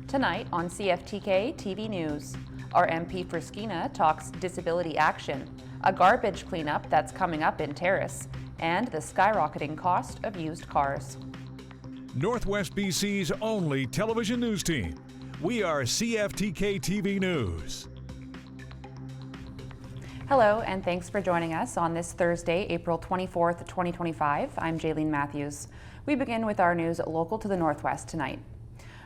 Tonight on CFTK-TV News, our MP for Skeena talks disability action, a garbage cleanup that's coming up in Terrace, and the skyrocketing cost of used cars. Northwest BC's only television news team. We are CFTK-TV News. Hello, and thanks for joining us on this Thursday, April 24th, 2025. I'm Jaylene Matthews. We begin with our news local to the Northwest tonight.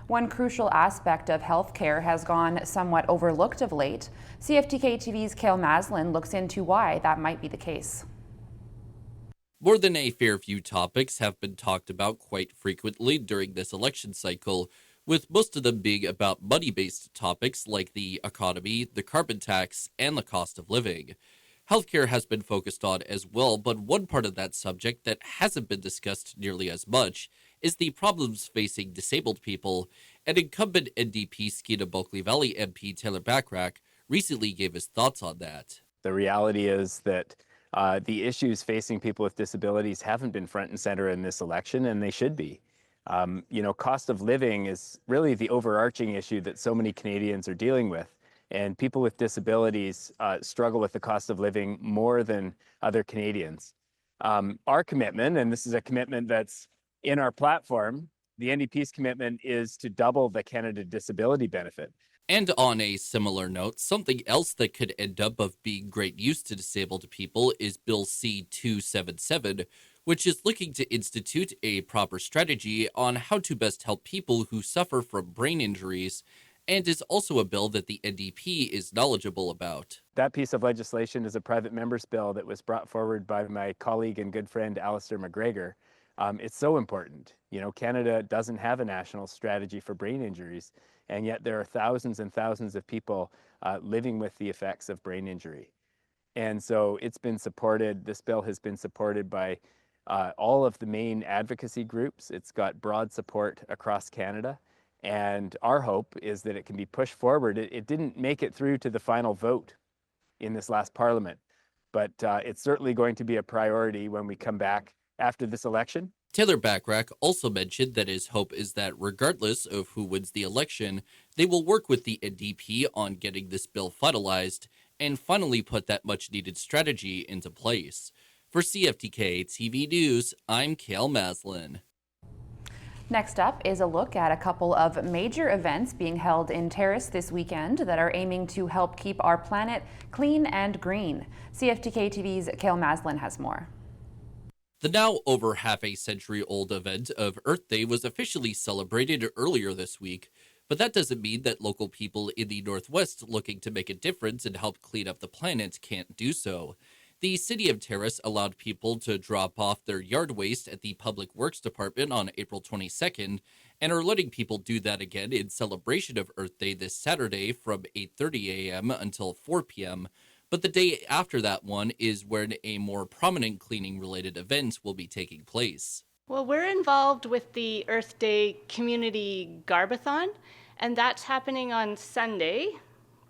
One crucial aspect of healthcare has gone somewhat overlooked of late. CFTK-TV's Cale Maslin looks into why that might be the case. More than a fair few topics have been talked about quite frequently during this election cycle, with most of them being about money-based topics like the economy, the carbon tax, and the cost of living. Healthcare has been focused on as well, but one part of that subject that hasn't been discussed nearly as much is the problems facing disabled people, and incumbent NDP Skeena-Bulkley Valley MP Taylor Bachrach recently gave his thoughts on that. The reality is that the issues facing people with disabilities haven't been front and center in this election, and they should be. Cost of living is really the overarching issue that so many Canadians are dealing with. And people with disabilities struggle with the cost of living more than other Canadians. Our commitment, and this is a commitment that's in our platform, the NDP's commitment is to double the Canada Disability Benefit. And on a similar note, something else that could end up of being great use to disabled people is Bill C-277, which is looking to institute a proper strategy on how to best help people who suffer from brain injuries, and is also a bill that the NDP is knowledgeable about. That piece of legislation is a private member's bill that was brought forward by my colleague and good friend Alistair McGregor. It's so important. Canada doesn't have a national strategy for brain injuries, and yet there are thousands and thousands of people living with the effects of brain injury. And so it's been supported, this bill has been supported by all of the main advocacy groups. It's got broad support across Canada. And our hope is that it can be pushed forward. It didn't make it through to the final vote in this last parliament, but it's certainly going to be a priority when we come back after this election. Taylor Bachrach also mentioned that his hope is that regardless of who wins the election, they will work with the NDP on getting this bill finalized and finally put that much-needed strategy into place. For CFTK-TV News, I'm Cale Maslin. Next up is a look at a couple of major events being held in Terrace this weekend that are aiming to help keep our planet clean and green. CFTK-TV's Cale Maslin has more. The now over half a century old event of Earth Day was officially celebrated earlier this week, but that doesn't mean that local people in the Northwest looking to make a difference and help clean up the planet can't do so. The City of Terrace allowed people to drop off their yard waste at the Public Works Department on April 22nd, and are letting people do that again in celebration of Earth Day this Saturday from 8:30 a.m. until 4 p.m., but the day after that one is when a more prominent cleaning-related event will be taking place. Well, we're involved with the Earth Day Community Garbathon, and that's happening on Sunday,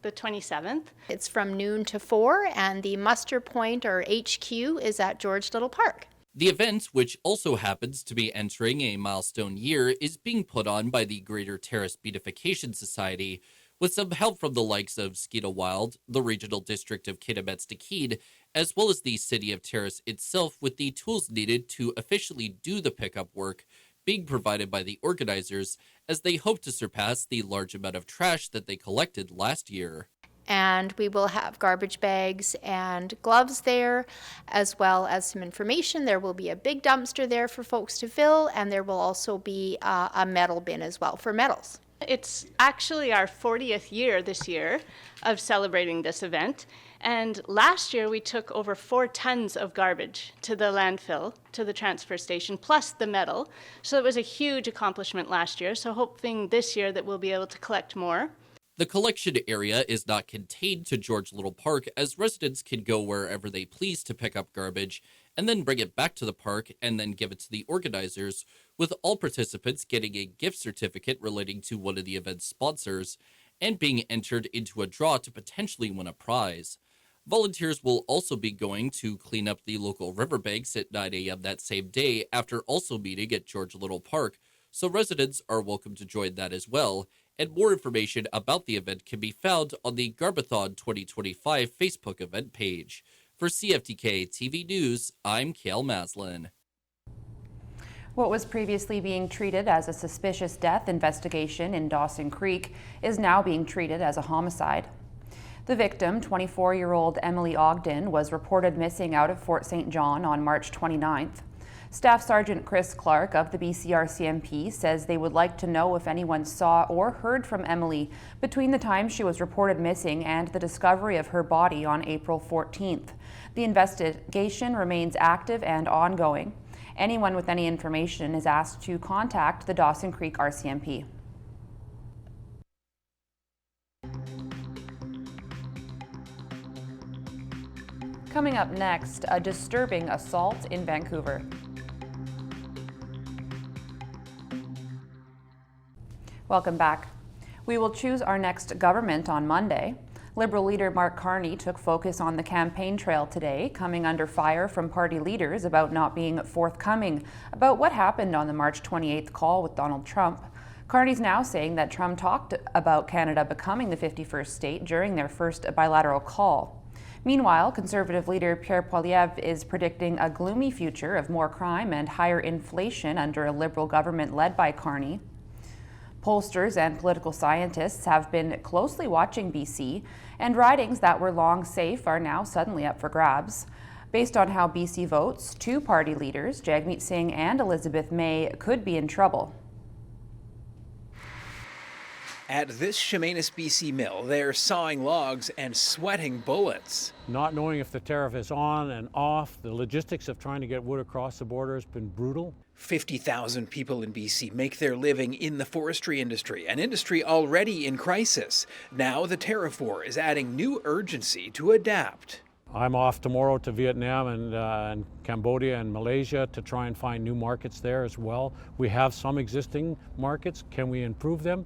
the 27th. It's from noon to 4, and the muster point or HQ is at George Little Park. The event, which also happens to be entering a milestone year, is being put on by the Greater Terrace Beautification Society, with some help from the likes of Skeena Wild, the Regional District of Kitamets-Dakid, as well as the City of Terrace itself, with the tools needed to officially do the pickup work being provided by the organizers, as they hope to surpass the large amount of trash that they collected last year. And we will have garbage bags and gloves there, as well as some information. There will be a big dumpster there for folks to fill, and there will also be a metal bin as well for metals. It's actually our 40th year this year of celebrating this event. And last year we took over 4 tons of garbage to the landfill, to the transfer station, plus the metal. So it was a huge accomplishment last year. So hoping this year that we'll be able to collect more. The collection area is not contained to George Little Park, as residents can go wherever they please to pick up garbage and then bring it back to the park and then give it to the organizers, with all participants getting a gift certificate relating to one of the event's sponsors and being entered into a draw to potentially win a prize. Volunteers will also be going to clean up the local riverbanks at 9 a.m. that same day, after also meeting at George Little Park, so residents are welcome to join that as well, And more information about the event can be found on the Garbathon 2025 Facebook event page. For CFTK-TV News, I'm Cale Maslin. What was previously being treated as a suspicious death investigation in Dawson Creek is now being treated as a homicide. The victim, 24-year-old Emily Ogden, was reported missing out of Fort St. John on March 29th. Staff Sergeant Chris Clark of the BCRCMP says they would like to know if anyone saw or heard from Emily between the time she was reported missing and the discovery of her body on April 14th. The investigation remains active and ongoing. Anyone with any information is asked to contact the Dawson Creek RCMP. Coming up next, a disturbing assault in Vancouver. Welcome back. We will choose our next government on Monday. Liberal leader Mark Carney took focus on the campaign trail today, coming under fire from party leaders about not being forthcoming about what happened on the March 28th call with Donald Trump. Carney's now saying that Trump talked about Canada becoming the 51st state during their first bilateral call. Meanwhile, Conservative leader Pierre Poilievre is predicting a gloomy future of more crime and higher inflation under a Liberal government led by Carney. Pollsters and political scientists have been closely watching BC, and ridings that were long safe are now suddenly up for grabs. Based on how BC votes, two party leaders, Jagmeet Singh and Elizabeth May, could be in trouble. At this Chemainus, BC mill, they're sawing logs and sweating bullets. Not knowing if the tariff is on and off, the logistics of trying to get wood across the border has been brutal. 50,000 people in BC make their living in the forestry industry, an industry already in crisis. Now the tariff war is adding new urgency to adapt. I'm off tomorrow to Vietnam and Cambodia and Malaysia to try and find new markets there as well. We have some existing markets. Can we improve them?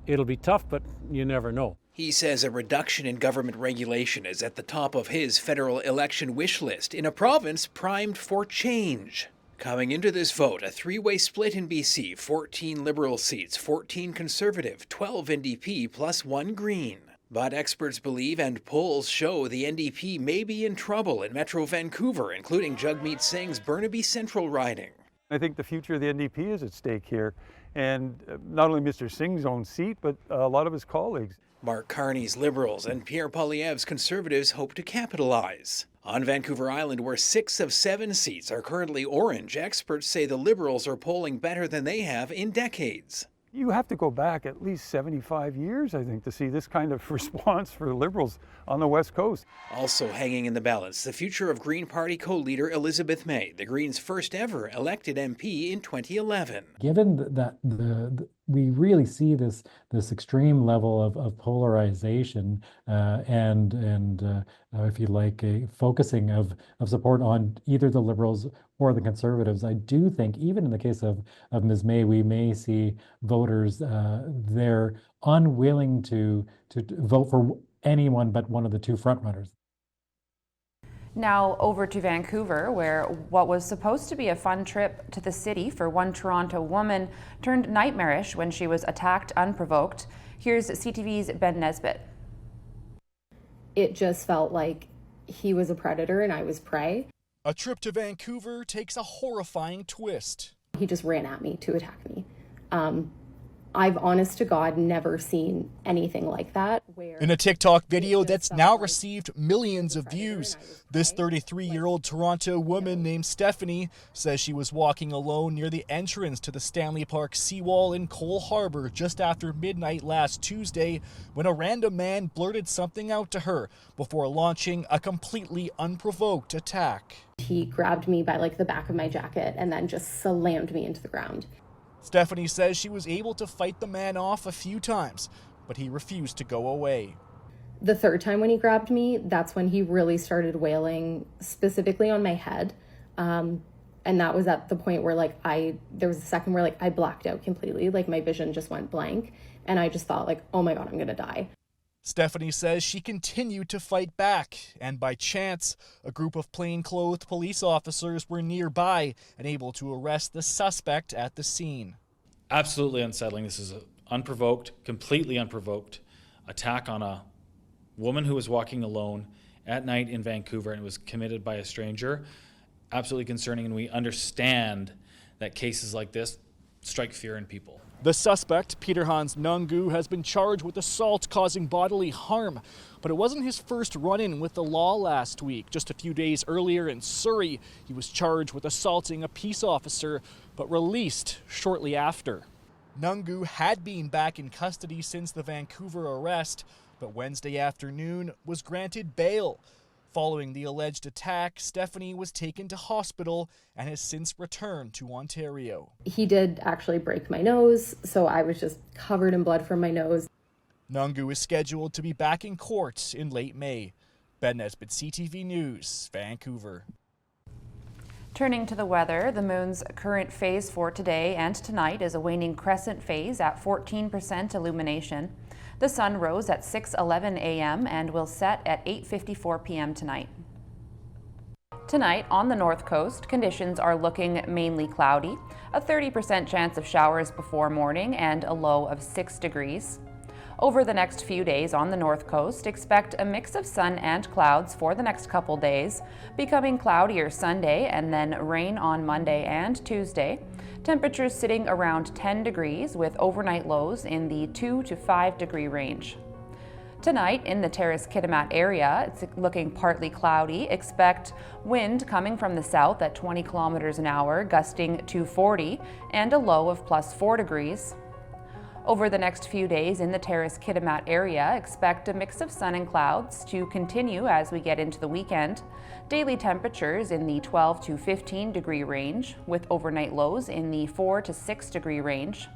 It'll be tough, but you never know. He says a reduction in government regulation is at the top of his federal election wish list in a province primed for change. Coming into this vote, a three-way split in BC, 14 Liberal seats, 14 Conservative, 12 NDP, plus 1 Green. But experts believe and polls show the NDP may be in trouble in Metro Vancouver, including Jagmeet Singh's Burnaby Central riding. I think the future of the NDP is at stake here, and not only Mr. Singh's own seat, but a lot of his colleagues. Mark Carney's Liberals and Pierre Poilievre's Conservatives hope to capitalize. On Vancouver Island, where 6 of 7 seats are currently orange, experts say the Liberals are polling better than they have in decades. You have to go back at least 75 years, I think, to see this kind of response for the Liberals on the West Coast. Also hanging in the balance, the future of Green Party co-leader Elizabeth May, the Greens' first ever elected MP in 2011. Given that we really see this extreme level of polarization and if you like, a focusing of support on either the Liberals or the Conservatives, I do think, even in the case of Ms. May, we may see voters they're unwilling to vote for anyone but one of the two frontrunners. Now over to Vancouver, where what was supposed to be a fun trip to the city for one Toronto woman turned nightmarish when she was attacked unprovoked. Here's CTV's Ben Nesbbit. It just felt like he was a predator and I was prey. A trip to Vancouver takes a horrifying twist. He just ran at me to attack me. I've honest to God never seen anything like that. In a TikTok video that's now received millions of views, this 33-year-old Toronto woman named Stephanie says she was walking alone near the entrance to the Stanley Park seawall in Cole Harbour just after midnight last Tuesday when a random man blurted something out to her before launching a completely unprovoked attack. He grabbed me by the back of my jacket and then just slammed me into the ground. Stephanie says she was able to fight the man off a few times, but he refused to go away. The third time when he grabbed me, that's when he really started wailing specifically on my head. And that was at the point where there was a second where I blacked out completely, my vision just went blank. And I just thought oh my God, I'm gonna die. Stephanie says she continued to fight back, and by chance, a group of plainclothed police officers were nearby and able to arrest the suspect at the scene. Absolutely unsettling. This is unprovoked, completely unprovoked attack on a woman who was walking alone at night in Vancouver, and it was committed by a stranger. Absolutely concerning, and we understand that cases like this strike fear in people. The suspect, Peter Hans Nungu, has been charged with assault causing bodily harm. But it wasn't his first run-in with the law last week. Just a few days earlier in Surrey, he was charged with assaulting a peace officer, but released shortly after. Nungu had been back in custody since the Vancouver arrest, but Wednesday afternoon was granted bail. Following the alleged attack, Stephanie was taken to hospital and has since returned to Ontario. He did actually break my nose, so I was just covered in blood from my nose. Nungu is scheduled to be back in court in late May. Ben Nesbbit, CTV News, Vancouver. Turning to the weather, the moon's current phase for today and tonight is a waning crescent phase at 14% illumination. The sun rose at 6:11 a.m. and will set at 8:54 p.m. tonight. Tonight on the north coast, conditions are looking mainly cloudy, a 30% chance of showers before morning and a low of 6 degrees. Over the next few days on the north coast, expect a mix of sun and clouds for the next couple days, becoming cloudier Sunday and then rain on Monday and Tuesday. Temperatures sitting around 10 degrees with overnight lows in the 2 to 5 degree range. Tonight in the Terrace Kitimat area, it's looking partly cloudy. Expect wind coming from the south at 20 kilometers an hour, gusting to 40, and a low of +4 degrees. Over the next few days in the Terrace Kitimat area, expect a mix of sun and clouds to continue as we get into the weekend. Daily temperatures in the 12 to 15 degree range, with overnight lows in the 4 to 6 degree range.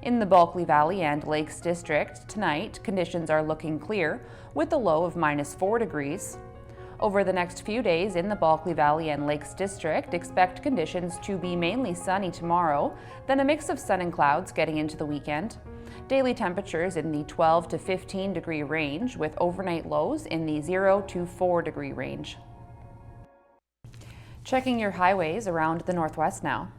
In the Bulkley Valley and Lakes District, tonight conditions are looking clear with a low of -4 degrees. Over the next few days in the Bulkley Valley and Lakes District, expect conditions to be mainly sunny tomorrow, then a mix of sun and clouds getting into the weekend. Daily temperatures in the 12 to 15 degree range with overnight lows in the 0 to 4 degree range. Checking your highways around the Northwest now.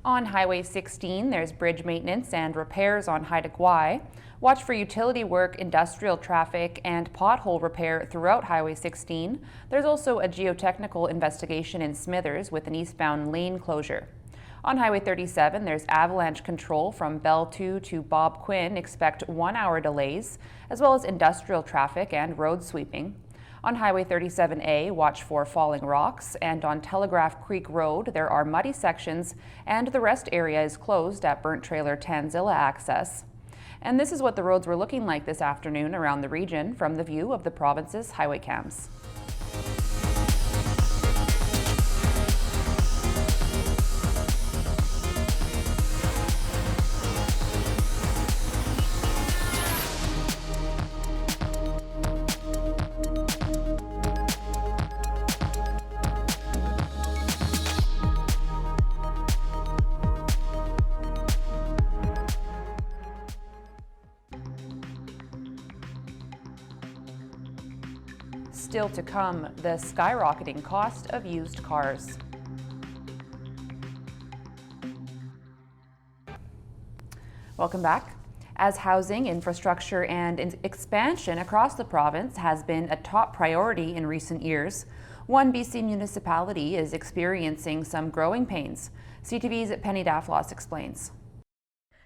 On Highway 16, there's bridge maintenance and repairs on Haida Gwaii. Watch for utility work, industrial traffic, and pothole repair throughout Highway 16. There's also a geotechnical investigation in Smithers with an eastbound lane closure. On Highway 37, there's avalanche control from Bell 2 to Bob Quinn. Expect 1-hour delays, as well as industrial traffic and road sweeping. On Highway 37A, watch for falling rocks, and on Telegraph Creek Road, there are muddy sections, and the rest area is closed at Burnt Trailer Tanzilla access. And this is what the roads were looking like this afternoon around the region from the view of the province's highway cams. Still to come, the skyrocketing cost of used cars. Welcome back. As housing, infrastructure, and expansion across the province has been a top priority in recent years, one BC municipality is experiencing some growing pains. CTV's Penny Daflos explains.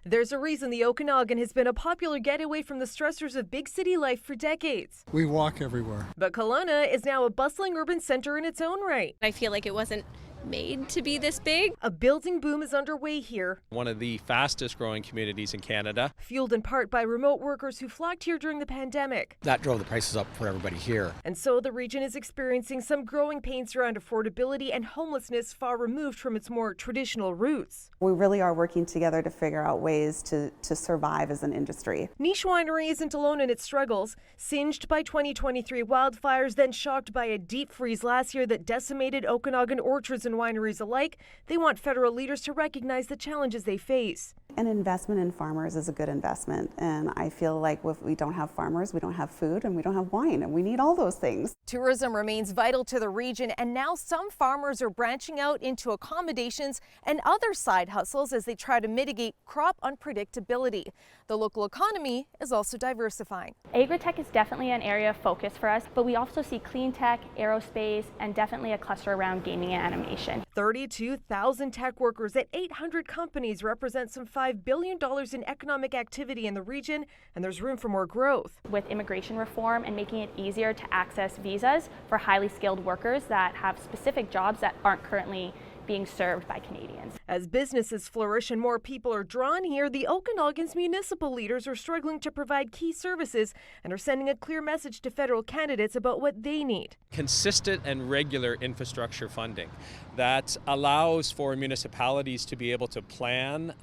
There's a reason the Okanagan has been a popular getaway from the stressors of big city life for decades. We walk everywhere. But Kelowna is now a bustling urban center in its own right. I feel like it wasn't made to be this big. A building boom is underway here. One of the fastest growing communities in Canada. Fueled in part by remote workers who flocked here during the pandemic. That drove the prices up for everybody here. And so the region is experiencing some growing pains around affordability and homelessness far removed from its more traditional roots. We really are working together to figure out ways to survive as an industry. Niche Winery isn't alone in its struggles. Singed by 2023 wildfires, then shocked by a deep freeze last year that decimated Okanagan orchards and and wineries alike, they want federal leaders to recognize the challenges they face. An investment in farmers is a good investment, and I feel like if we don't have farmers, we don't have food and we don't have wine, and we need all those things. Tourism remains vital to the region, and now some farmers are branching out into accommodations and other side hustles as they try to mitigate crop unpredictability. The local economy is also diversifying. Agritech is definitely an area of focus for us, but we also see clean tech, aerospace, and definitely a cluster around gaming and animation. 32,000 tech workers at 800 companies represent some $5 billion in economic activity in the region, and there's room for more growth. With immigration reform and making it easier to access visas for highly skilled workers that have specific jobs that aren't currently being served by Canadians. As businesses flourish and more people are drawn here, the Okanagan's municipal leaders are struggling to provide key services and are sending a clear message to federal candidates about what they need. Consistent and regular infrastructure funding that allows for municipalities to be able to plan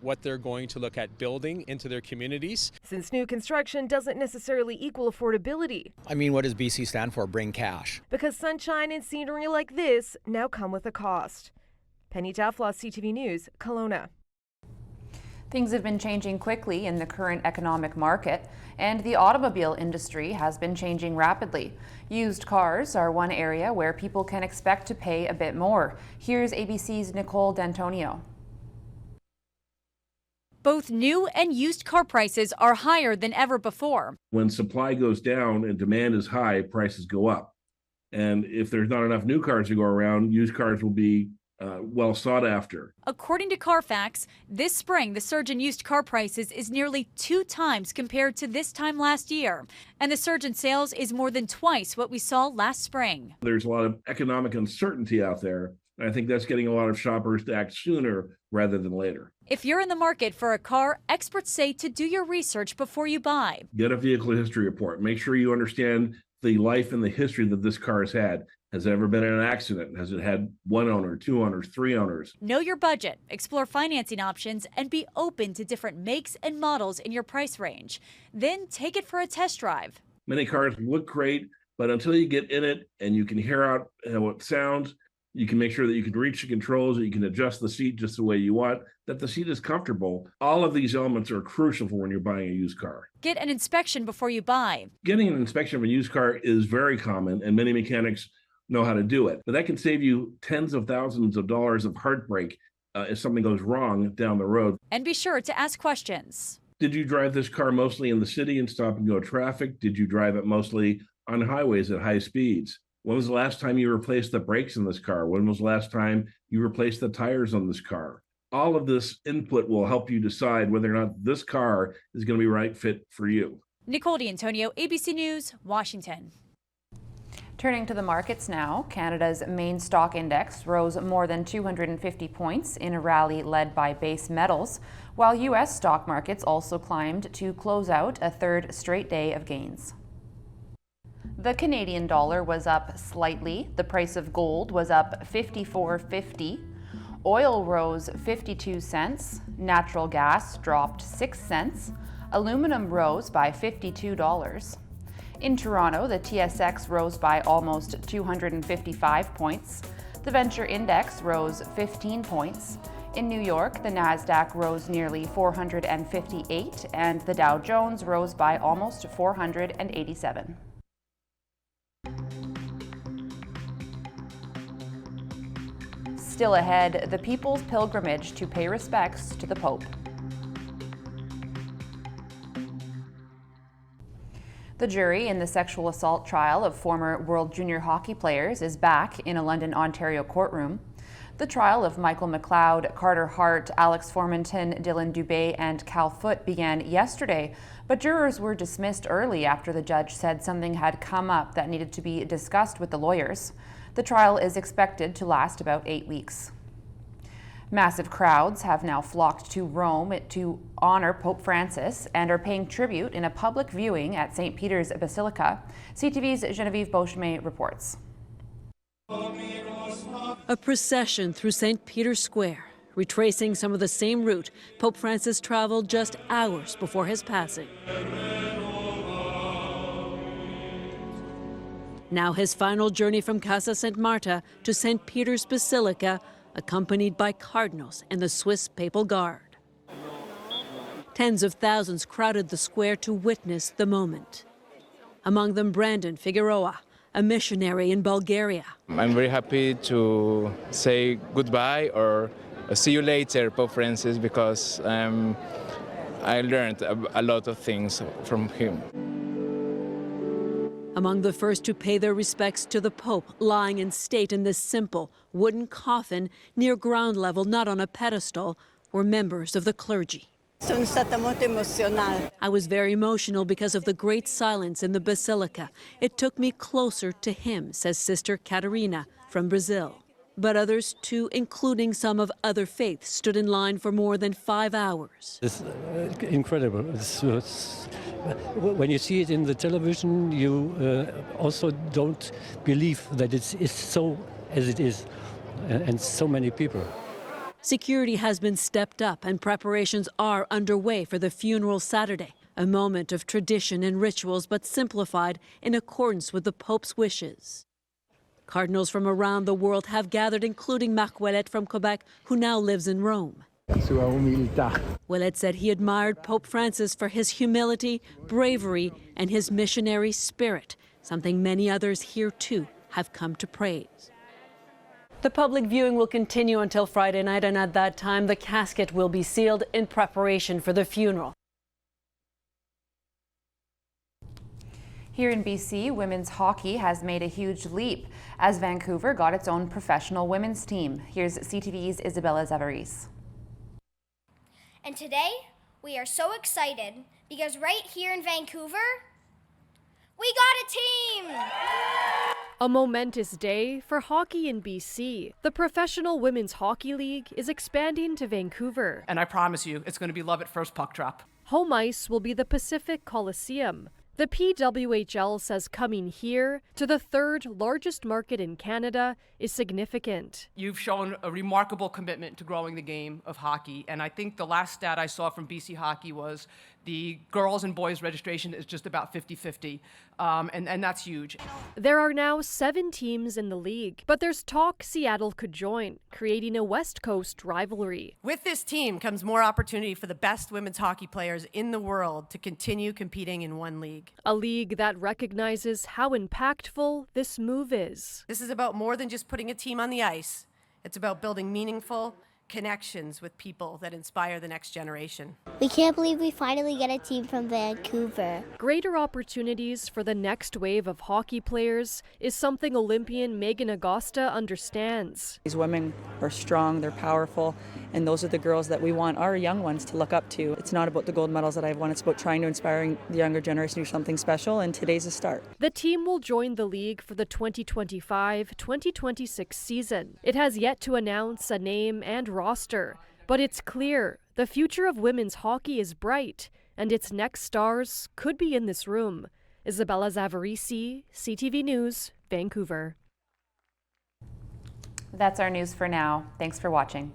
what they're going to look at building into their communities. Since new construction doesn't necessarily equal affordability. I mean, what does BC stand for? Bring cash. Because sunshine and scenery like this now come with a cost. Penny Duffloss, CTV News, Kelowna. Things have been changing quickly in the current economic market, and the automobile industry has been changing rapidly. Used cars are one area where people can expect to pay a bit more. Here's ABC's Nicole D'Antonio. Both new and used car prices are higher than ever before. When supply goes down and demand is high, prices go up. And if there's not enough new cars to go around, used cars will be well sought after. According to Carfax, this spring the surge in used car prices is nearly 2 times compared to this time last year. And the surge in sales is more than twice what we saw last spring. There's a lot of economic uncertainty out there. And I think that's getting a lot of shoppers to act sooner rather than later. If you're in the market for a car, experts say to do your research before you buy. Get a vehicle history report. Make sure you understand the life and the history that this car has had. Has it ever been in an accident? Has it had 1 owner, 2 owners, 3 owners? Know your budget, explore financing options, and be open to different makes and models in your price range. Then take it for a test drive. Many cars look great, but until you get in it and you can hear out how it sounds, you can make sure that you can reach the controls, that you can adjust the seat just the way you want, that the seat is comfortable. All of these elements are crucial for when you're buying a used car. Get an inspection before you buy. Getting an inspection of a used car is very common, and many mechanics know how to do it. But that can save you tens of thousands of dollars of heartbreak if something goes wrong down the road. And be sure to ask questions. Did you drive this car mostly in the city in stop and go traffic? Did you drive it mostly on highways at high speeds? When was the last time you replaced the brakes in this car? When was the last time you replaced the tires on this car? All of this input will help you decide whether or not this car is going to be the right fit for you. Nicole D'Antonio, ABC News, Washington. Turning to the markets now, Canada's main stock index rose more than 250 points in a rally led by base metals, while U.S. stock markets also climbed to close out a third straight day of gains. The Canadian dollar was up slightly. The price of gold was up $54.50. Oil rose 52 cents. Natural gas dropped 6 cents. Aluminum rose by $52. In Toronto, the TSX rose by almost 255 points. The Venture Index rose 15 points. In New York, the Nasdaq rose nearly 458, and the Dow Jones rose by almost 487. Still ahead, the People's Pilgrimage to pay respects to the Pope. The jury in the sexual assault trial of former World Junior Hockey players is back in a London, Ontario courtroom. The trial of Michael McLeod, Carter Hart, Alex Formanton, Dylan Dubé, and Cal Foote began yesterday, but jurors were dismissed early after the judge said something had come up that needed to be discussed with the lawyers. The trial is expected to last about 8 weeks. Massive crowds have now flocked to Rome to honor Pope Francis and are paying tribute in a public viewing at St. Peter's Basilica. CTV's Genevieve Beauchemin reports. A procession through St. Peter's Square, retracing some of the same route Pope Francis traveled just hours before his passing. Now his final journey from Casa St. Marta to St. Peter's Basilica, accompanied by cardinals and the Swiss Papal Guard. Tens of thousands crowded the square to witness the moment. Among them Brandon Figueroa, a missionary in Bulgaria. I'm very happy to say goodbye or see you later, Pope Francis, because I learned a lot of things from him. Among the first to pay their respects to the Pope, lying in state in this simple wooden coffin near ground level, not on a pedestal, were members of the clergy. I was very emotional because of the great silence in the basilica. It took me closer to him, says Sister Catarina from Brazil. But others too, including some of other faiths, stood in line for more than 5 hours. It's incredible. When you see it in the television, you also don't believe that it's so as it is, and so many people. Security has been stepped up and preparations are underway for the funeral Saturday, a moment of tradition and rituals but simplified in accordance with the Pope's wishes. Cardinals from around the world have gathered, including Marc Ouellet from Quebec, who now lives in Rome. Ouellet said he admired Pope Francis for his humility, bravery, and his missionary spirit, something many others here too have come to praise. The public viewing will continue until Friday night, and at that time the casket will be sealed in preparation for the funeral. Here in BC, women's hockey has made a huge leap as Vancouver got its own professional women's team. Here's CTV's Isabella Zavaris. And today, we are so excited because right here in Vancouver, we got a team! A momentous day for hockey in BC. The Professional Women's Hockey League is expanding to Vancouver. And I promise you, it's going to be love at first puck drop. Home ice will be the Pacific Coliseum. The PWHL says coming here to the third largest market in Canada is significant. You've shown a remarkable commitment to growing the game of hockey, and I think the last stat I saw from BC Hockey was the girls and boys registration is just about 50-50, and that's huge. There are now 7 teams in the league, but there's talk Seattle could join, creating a West Coast rivalry. With this team comes more opportunity for the best women's hockey players in the world to continue competing in one league. A league that recognizes how impactful this move is. This is about more than just putting a team on the ice. It's about building meaningful connections with people that inspire the next generation. We can't believe we finally get a team from Vancouver. Greater opportunities for the next wave of hockey players is something Olympian Megan Agosta understands. These women are strong, they're powerful, and those are the girls that we want our young ones to look up to. It's not about the gold medals that I've won, it's about trying to inspire the younger generation to do something special, and today's a start. The team will join the league for the 2025-2026 season. It has yet to announce a name and roster, but it's clear the future of women's hockey is bright, and its next stars could be in this room. Isabella Zavarisi, CTV News, Vancouver. That's our news for now. Thanks for watching.